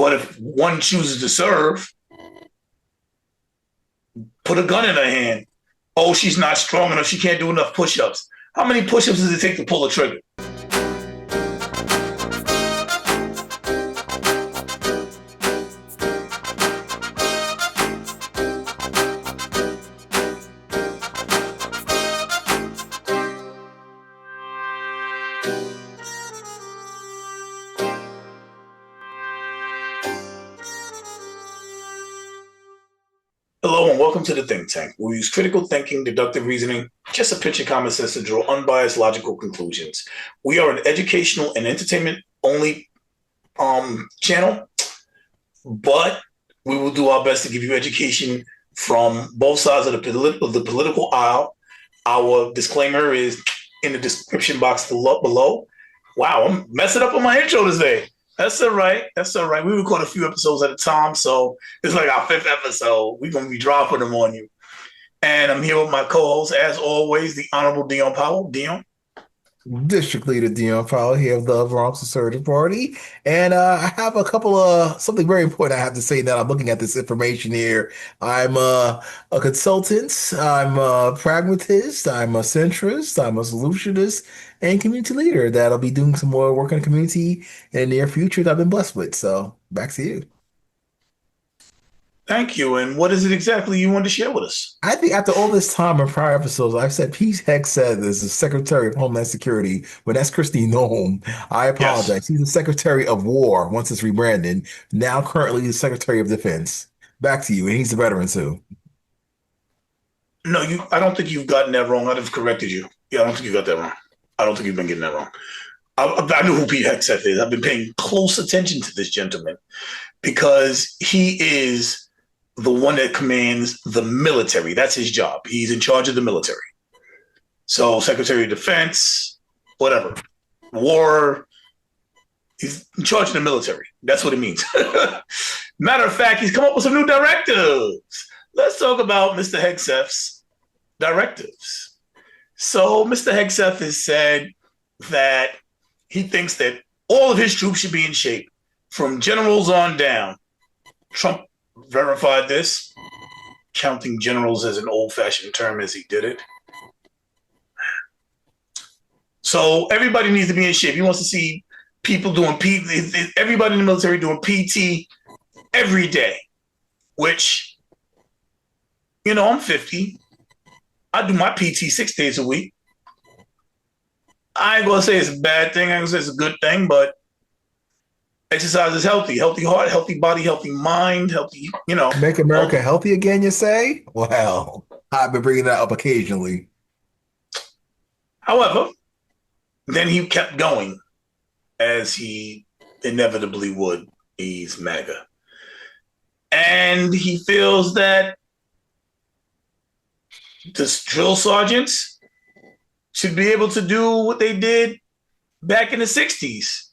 But if one chooses to serve, put a gun in her hand. Oh, she's not strong enough. She can't do enough push-ups. How many push-ups does it take to pull a trigger? Hello and welcome to the Think Tank. We use critical thinking, deductive reasoning, just a pinch of common sense to draw unbiased, logical conclusions. We are an educational and entertainment only channel, but we will do our best to give you education from both sides of the political aisle. Our disclaimer is in the description box below. Wow, I'm messing up on my intro today. That's all right. That's all right. We record a few episodes at a time, so it's like our fifth episode. We're going to be dropping them on you. And I'm here with my co-host, as always, the Honorable Dion Powell. Dion. District Leader Dion Powell here of the Bronx Conservative Party. And I have a couple of something very important I have to say now. I'm looking at this information here. I'm a consultant, I'm a pragmatist, I'm a centrist, I'm a solutionist, and community leader that'll be doing some more work in the community in the near future that I've been blessed with. So back to you. Thank you. And what is it exactly you want to share with us? I think after all this time in prior episodes, I've said Pete Hegseth is the Secretary of Homeland Security, but that's Christy Nome. I Yes. apologize. He's the Secretary of War once it's rebranded. Now currently the Secretary of Defense. Back to you, and he's a veteran too. No, you. I don't think you've gotten that wrong. I'd have corrected you. Yeah, I don't think you got that wrong. I don't think you've been getting that wrong. I knew who Pete Hegseth is. I've been paying close attention to this gentleman because he is the one that commands the military. That's his job. He's in charge of the military. So Secretary of Defense, whatever, war. He's in charge of the military. That's what it means. Matter of fact, he's come up with some new directives. Let's talk about Mr. Hegseth's directives. So Mr. Hegseth has said that he thinks that all of his troops should be in shape from generals on down. Trump verified this, counting generals as an old-fashioned term as he did it. So everybody needs to be in shape. He wants to see people doing everybody in the military doing PT every day, which, I'm 50. I do my PT 6 days a week. I ain't gonna say it's a bad thing. I ain't gonna say it's a good thing, but exercise is healthy. Healthy heart, healthy body, healthy mind, Make America healthy. healthy again, you say? Well, I've been bringing that up occasionally. However, then he kept going as he inevitably would. He's MAGA. And he feels that the drill sergeants should be able to do what they did back in the 60s.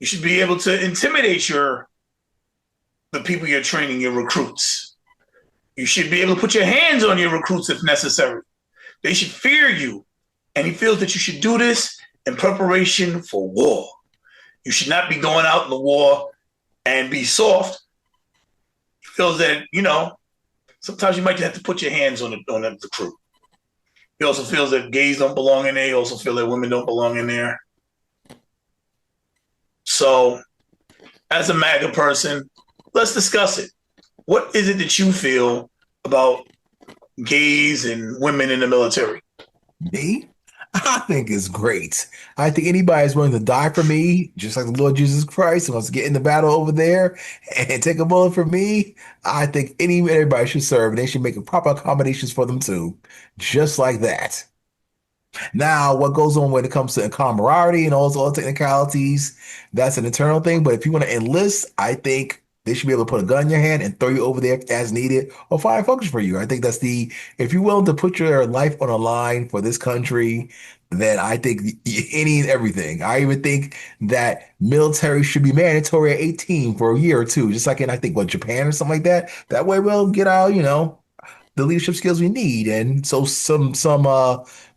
You should be able to intimidate the people you're training, your recruits. You should be able to put your hands on your recruits if necessary. They should fear you. And he feels that you should do this in preparation for war. You should not be going out in the war and be soft. He feels that, sometimes you might have to put your hands on the recruit. He also feels that gays don't belong in there. He also feels that women don't belong in there. So, as a MAGA person, let's discuss it. What is it that you feel about gays and women in the military? Me? I think it's great. I think anybody is willing to die for me, just like the Lord Jesus Christ, and wants to get in the battle over there and take a bullet for me. I think everybody should serve, and they should make proper accommodations for them too, just like that. Now, what goes on when it comes to camaraderie and all those other technicalities, that's an internal thing. But if you want to enlist, I think they should be able to put a gun in your hand and throw you over there as needed or find function for you. I think if you're willing to put your life on a line for this country, then I think any and everything. I even think that military should be mandatory at 18 for a year or two, just like in, I think, Japan or something like that. That way we'll get our, the leadership skills we need, and so some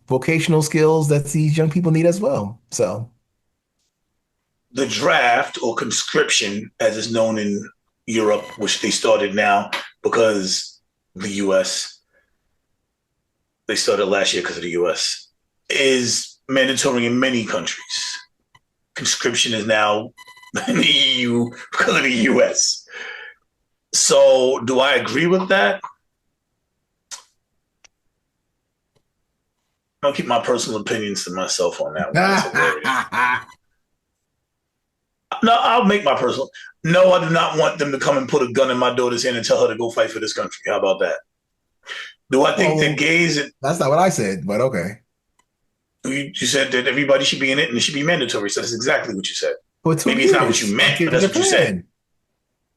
vocational skills that these young people need as well. So the draft or conscription, as it's known in Europe, which they started now because the U.S. They started last year because of the U.S. is mandatory in many countries. Conscription is now in the EU because of the U.S. So, do I agree with that? I'll keep my personal opinions to myself on that one. It's hilarious. No, I'll make my personal. No, I do not want them to come and put a gun in my daughter's hand and tell her to go fight for this country. How about that? Do I think that Well, gays? that's not what I said, but okay. You said that everybody should be in it and it should be mandatory. So that's exactly what you said. For two Maybe it's not what you years, like meant, but in that's what you said. Japan.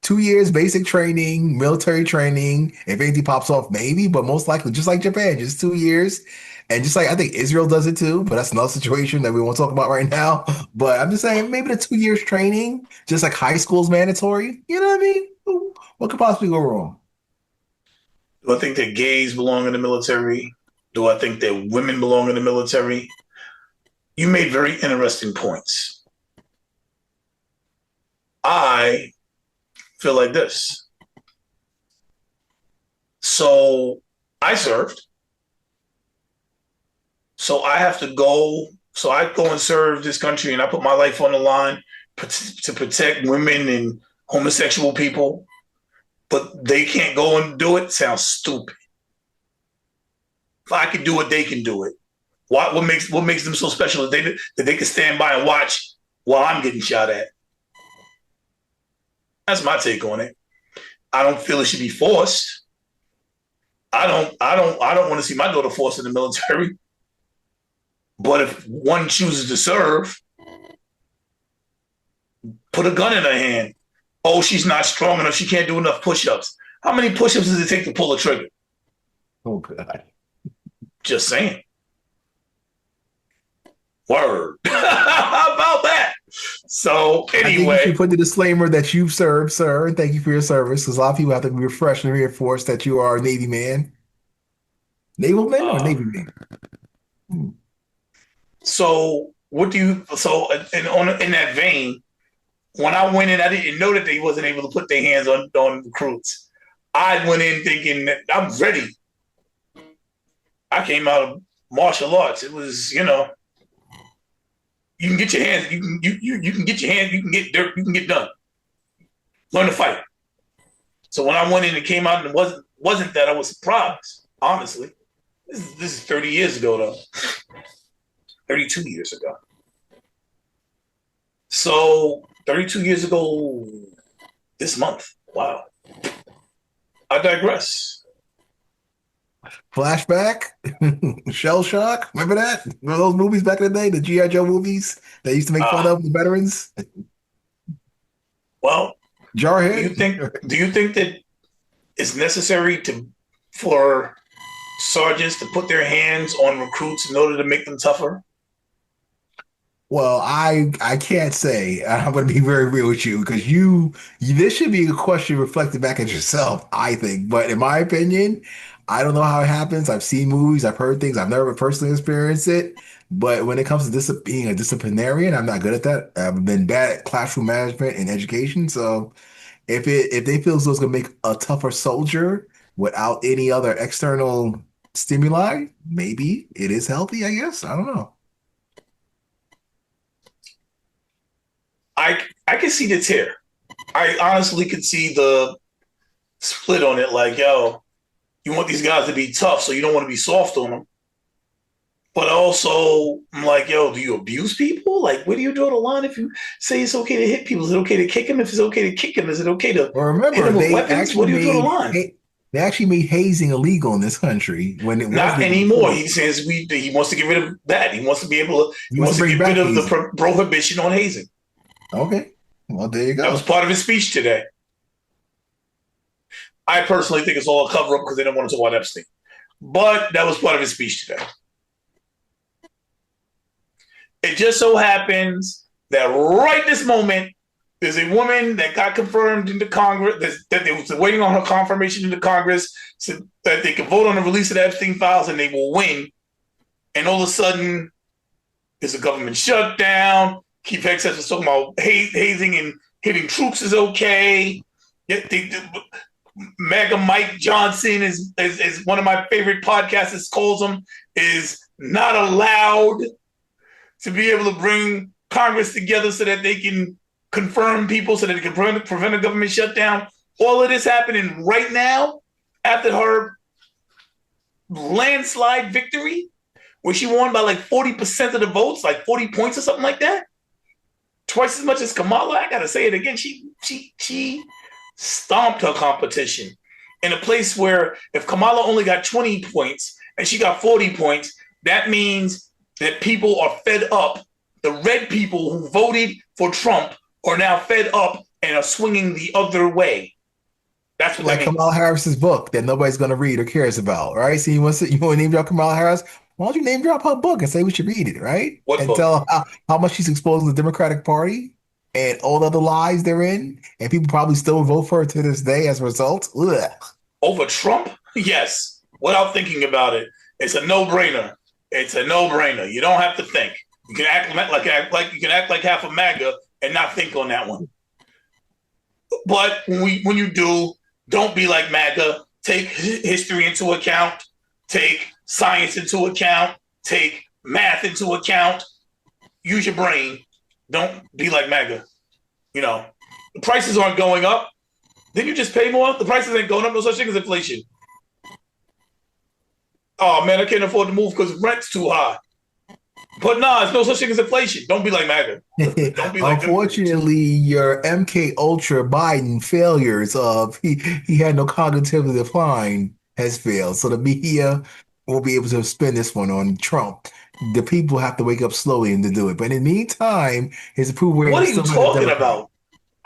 2 years basic training, military training. If anything pops off, maybe, but most likely, just like Japan, just 2 years. And just like I think Israel does it too, but that's another situation that we won't talk about right now. But I'm just saying, maybe the 2 years training, just like high school is mandatory. You know what I mean? What could possibly go wrong? Do I think that gays belong in the military? Do I think that women belong in the military? You made very interesting points. I feel like this. So I served. So I have to go. So I go and serve this country and I put my life on the line to protect women and homosexual people, but they can't go and do it. Sounds stupid. If I can do it, they can do it. What makes them so special that they can stand by and watch while I'm getting shot at? That's my take on it. I don't feel it should be forced. I don't want to see my daughter forced in the military. But if one chooses to serve, put a gun in her hand. Oh, she's not strong enough. She can't do enough push-ups. How many push-ups does it take to pull a trigger? Oh God. Just saying. Word. How about that? So I think you anyway, should put the disclaimer that you've served, sir, and thank you for your service. Because a lot of people have to be refreshed and reinforced that you are a Navy man. Naval man or uh, Navy man? Hmm. so what do you? So in that vein, when I went in, I didn't know that they wasn't able to put their hands on recruits. I went in thinking that I'm ready. I came out of martial arts. It was, you can get your hands, you can get your hands, you can get dirt, you can get done. Learn to fight. So when I went in and came out and it wasn't that I was surprised, honestly. This is 30 years ago though. 32 years ago. So 32 years ago this month. Wow. I digress. Flashback, Shell Shock. Remember that? Remember those movies back in the day, the G.I. Joe movies that used to make fun Uh, of the veterans? well, do you Jarhead. think do you think that it's necessary for sergeants to put their hands on recruits in order to make them tougher? Well, I can't say. I'm going to be very real with you because this should be a question reflected back at yourself, I think. But in my opinion, I don't know how it happens. I've seen movies, I've heard things, I've never personally experienced it. But when it comes to being a disciplinarian, I'm not good at that. I've been bad at classroom management and education. So if they feel as though it's going to make a tougher soldier without any other external stimuli, maybe it is healthy, I guess. I don't know. I can see the tear. I honestly could see the split on it. Like, yo, you want these guys to be tough, so you don't want to be soft on them. But also, I'm like, yo, do you abuse people? Like, where do you draw the line if you say it's okay to hit people? Is it okay to kick them? If it's okay to kick them, is it okay to Well, hit remember, them with weapons? Where do you draw the line? they actually made hazing illegal in this country when it was Not legal anymore. before. He says he wants to get rid of that. He wants to be able to. He He wants to wants to bring get rid back of the hazing. prohibition on hazing. Okay, well, there you That was go. part of his speech today. I personally think it's all a cover up because they don't want to talk about Epstein. But that was part of his speech today. It just so happens that right this moment, there's a woman that got confirmed into Congress, that they was waiting on her confirmation into Congress so that they can vote on the release of the Epstein files and they will win. And all of a sudden, there's a government shutdown. Keith Hegseth was talking about hazing and hitting troops is okay. Mega Mike Johnson is one of my favorite podcasters. Calls him is not allowed to be able to bring Congress together so that they can confirm people, so that they can prevent a government shutdown. All of this happening right now after her landslide victory, where she won by like 40% of the votes, like 40 points or something like that. Twice as much as Kamala. I gotta say it again. She stomped her competition in a place where if Kamala only got 20 points and she got 40 points, that means that people are fed up. The red people who voted for Trump are now fed up and are swinging the other way. That's what Like that means. Kamala Harris's book that nobody's going to read or cares about, right? So you want to name drop Kamala Harris? Why don't you name drop her book and say we should read it, right? What And book? tell how much she's exposing the Democratic Party and all the other lies they're in, and people probably still vote for her to this day as a result. Ugh. Over Trump? Yes. Without thinking about it. It's a no-brainer. It's a no-brainer. You don't have to think. You can act like half a MAGA and not think on that one. But when you do, don't be like MAGA. Take history into account. Take science into account. Take math into account. Use your brain. Don't be like MAGA. You know, the prices aren't going up. Then you just pay more. The prices ain't going up. No such thing as inflation. Oh man, I can't afford to move because rent's too high. But nah, it's no such thing as inflation. Don't be like MAGA. Don't be like them. Unfortunately, your MK Ultra Biden failures of he had no cognitive decline has failed. So the media won't be able to spin this one on Trump. The people have to wake up slowly and to do it. But in the meantime, his approval What rating are is you still not a talking Democrat. about?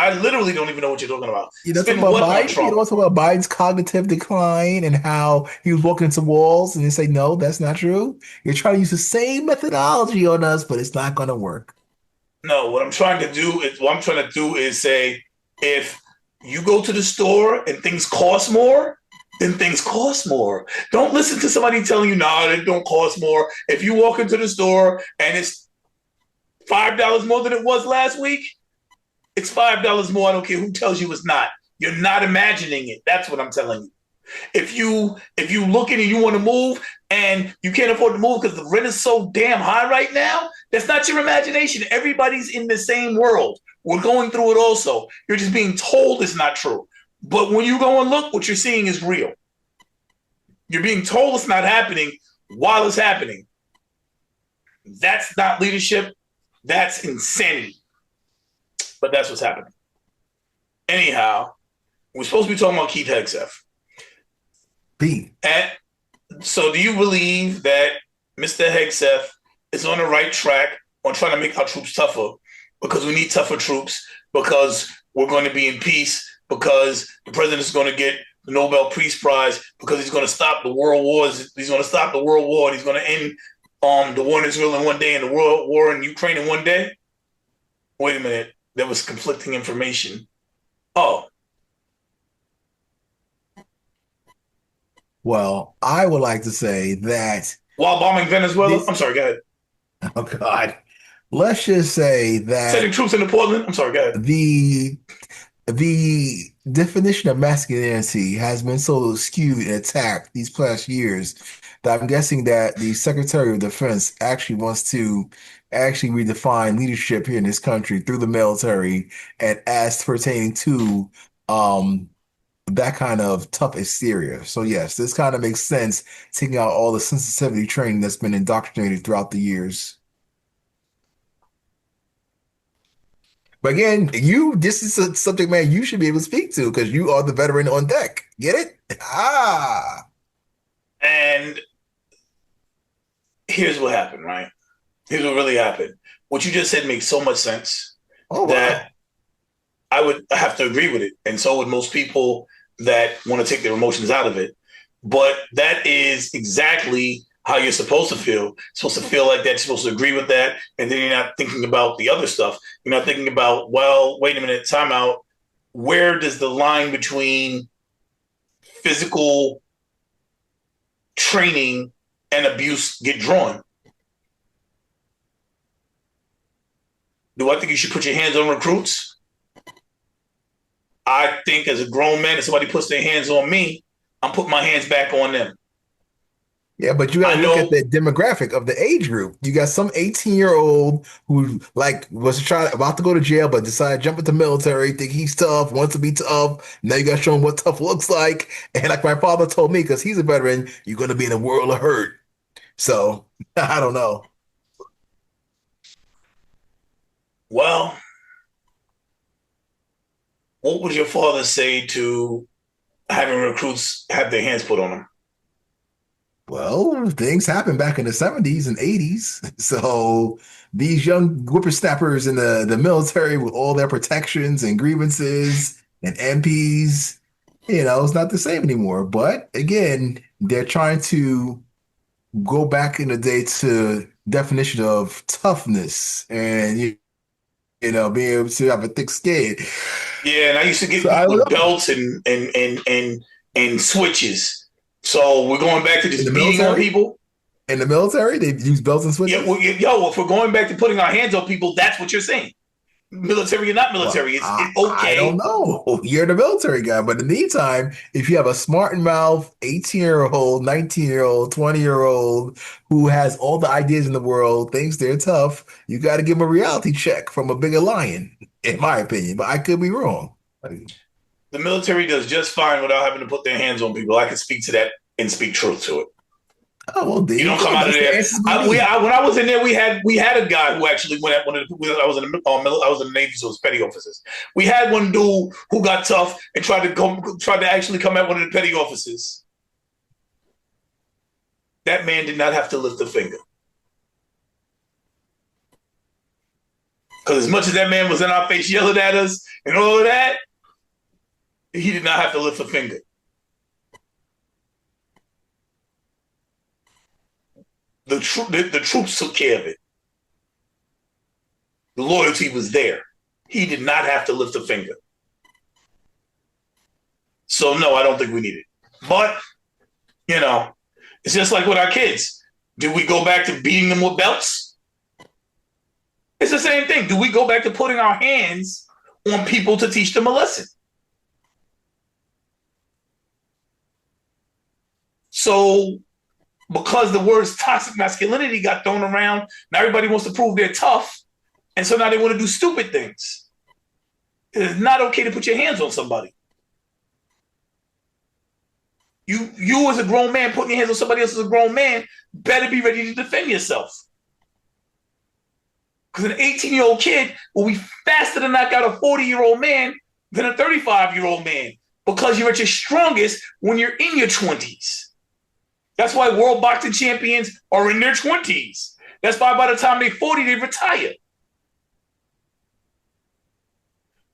I literally don't even know what you're talking about. You know, talking Spend about what on Biden. You Trump? know, talking about Biden's cognitive decline and how he was walking into walls, and they say, no, that's not true. You're trying to use the same methodology on us, but it's not going to work. No, what I'm trying to do is say if you go to the store and things cost more, then things cost more. Don't listen to somebody telling you, nah, it don't cost more. If you walk into the store and it's $5 more than it was last week, it's $5 more. I don't care who tells you it's not. You're not imagining it. That's what I'm telling you. If you looking and you want to move and you can't afford to move because the rent is so damn high right now, that's not your imagination. Everybody's in the same world. We're going through it also. You're just being told it's not true. But when you go and look, what you're seeing is real. You're being told it's not happening while it's happening. That's not leadership. That's insanity. But that's what's happening. Anyhow, we're supposed to be talking about Keith Hegseth. Pete. And so do you believe that Mr. Hegseth is on the right track on trying to make our troops tougher because we need tougher troops, because we're going to be in peace, because the president is going to get the Nobel Peace Prize, because he's going to stop the world wars, he's going to stop the world war, and he's going to end the war in Israel in one day and the world war in Ukraine in one day? Wait a minute. There was conflicting information. Oh. Well, I would like to say that, While bombing Venezuela? I'm sorry, go ahead. oh God, let's just say Sending that troops into Portland? I'm sorry, go ahead. the definition of masculinity has been so skewed and attacked these past years that I'm guessing that the Secretary of Defense actually wants to actually redefine leadership here in this country through the military and as pertaining to um that kind of tough exterior. So yes, this kind of makes sense, taking out all the sensitivity training that's been indoctrinated throughout the years. But again, this is a subject matter you should be able to speak to because you are the veteran on deck. Get it? Ah, And here's what happened, right? Here's what really happened. What you just said makes so much sense oh wow. that I would have to agree with it. And so would most people that want to take their emotions out of it. But that is exactly how you're supposed to feel. You're supposed to feel like that. You're supposed to agree with that. And then you're not thinking about the other stuff. You're not thinking about, well, wait a minute, time out. Where does the line between physical training and abuse get drawn? Do I think you should put your hands on recruits? I think as a grown man, if somebody puts their hands on me, I'm putting my hands back on them. Yeah, but you got to I look at know, the demographic of the age group. You got some 18-year-old who like was about to go to jail, but decided to jump into the military, think he's tough, wants to be tough. Now you got to show him what tough looks like. And like my father told me, because he's a veteran, you're going to be in a world of hurt. So I don't know. well, what would your father say to having recruits have their hands put on them? Well, things happened back in the 70s and 80s. So these young whippersnappers in the military with all their protections and grievances and MPs, it's not the same anymore. But again, they're trying to go back in the day to definition of toughness and being able to have a thick skin. Yeah, and I used to get So beat I don't with know. belts and switches. So we're going back to In the just beating on military, people. they use belts and Yeah, switches. yo, if we're going back to putting our hands on people, that's what you're saying. Military or not Well, military, it's I don't okay. know. You're the military guy, but in the meantime, if you have a smart and mouth 18-year-old, 19-year-old, 20-year-old who has all the ideas in the world, thinks they're tough, you got to give them a reality check from a bigger lion, in my opinion. But I could be wrong. The military does just fine without having to put their hands on people. I can speak to that and speak truth to it. Oh, well, there You you don't come go. out of That's the there. answer we need. When I was in there, we had a guy who actually went at one of the. I was in the I was in the Navy, so it was petty officers. We had one dude who got tough and tried to actually come at one of the petty officers. That man did not have to lift a finger because as much as that man was in our face yelling at us and all of that, he did not have to lift a finger. The troops took care of it. The loyalty was there. He did not have to lift a finger. So no, I don't think we need it. But it's just like with our kids. Do we go back to beating them with belts? It's the same thing. Do we go back to putting our hands on people to teach them a lesson? So because the words toxic masculinity got thrown around, now everybody wants to prove they're tough. And so now they want to do stupid things. It's not okay to put your hands on somebody. You as a grown man putting your hands on somebody else as a grown man better be ready to defend yourself. Because an 18-year-old kid will be faster to knock out a 40-year-old man than a 35-year-old man because you're at your strongest when you're in your 20s. That's why world boxing champions are in their 20s. That's why by the time they're 40, they retire.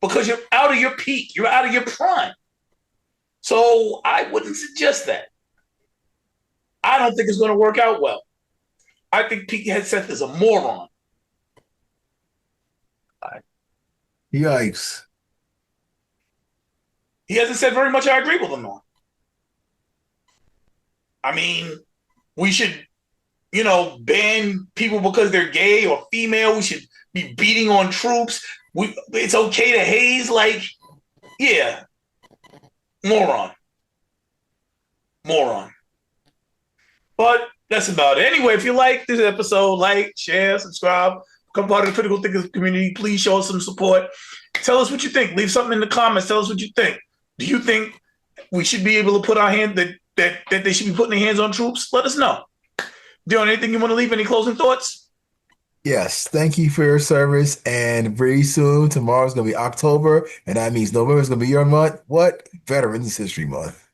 Because you're out of your peak. You're out of your prime. So I wouldn't suggest that. I don't think it's going to work out well. I think Pete Hegseth is a moron. Yikes. He hasn't said very much I agree with him on. I mean, we should, ban people because they're gay or female. We should be beating on troops. It's okay to haze. Like, yeah, moron. But that's about it. Anyway, if you like this episode, like, share, subscribe, become part of the Critical Thinkers community. Please show us some support. Tell us what you think. Leave something in the comments. Tell us what you think. Do you think we should be able to put our hand that they should be putting their hands on troops? Let us know. Dion, anything you want to leave? Any closing thoughts? Yes, thank you for your service. And very soon, tomorrow's going to be October, and that means November is going to be your month. What? Veterans History Month.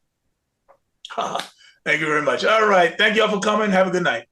Thank you very much. All right. Thank you all for coming. Have a good night.